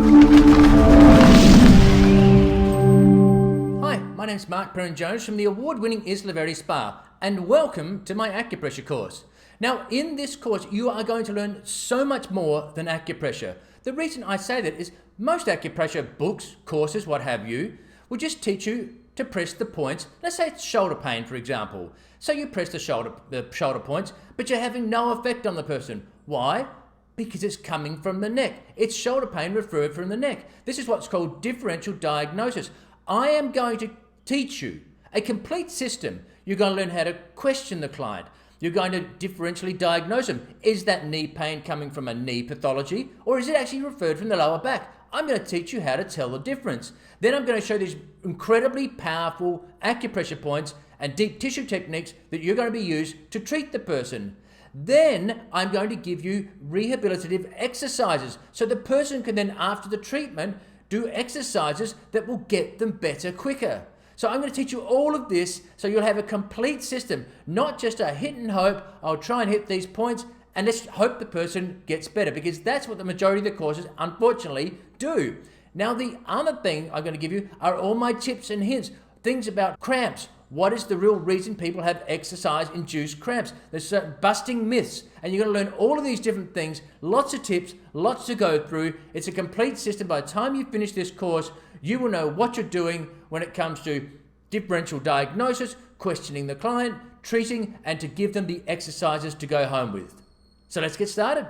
Hi, my name's Perren-Jones from the award-winning Isla Verde Spa, and welcome to my acupressure course. Now, in this course, you are going to learn so much more than acupressure. The reason I say that is most acupressure books, courses, what have you, will just teach you to press the points. Let's say it's shoulder pain, for example. So you press the shoulder points, but you're having no effect on the person. Why? Because it's coming from the neck. It's shoulder pain referred from the neck. This is what's called differential diagnosis. I am going to teach you a complete system. You're going to learn how to question the client. You're going to differentially diagnose them. Is that knee pain coming from a knee pathology, or is it actually referred from the lower back? I'm going to teach you how to tell the difference. Then I'm going to show these incredibly powerful acupressure points and deep tissue techniques that you're going to be used to treat the person. Then I'm going to give you rehabilitative exercises so the person can then, after the treatment, do exercises that will get them better quicker. So I'm going to teach you all of this so you'll have a complete system, not just a hit and hope, I'll try and hit these points and let's hope the person gets better, because that's what the majority of the courses unfortunately do. Now, the other thing I'm going to give you are all my tips and hints, things about cramps. What is the real reason people have exercise-induced cramps? There's certain busting myths, and you're going to learn all of these different things, lots of tips, lots to go through. It's a complete system. By the time you finish this course, you will know what you're doing when it comes to differential diagnosis, questioning the client, treating, and to give them the exercises to go home with. So let's get started.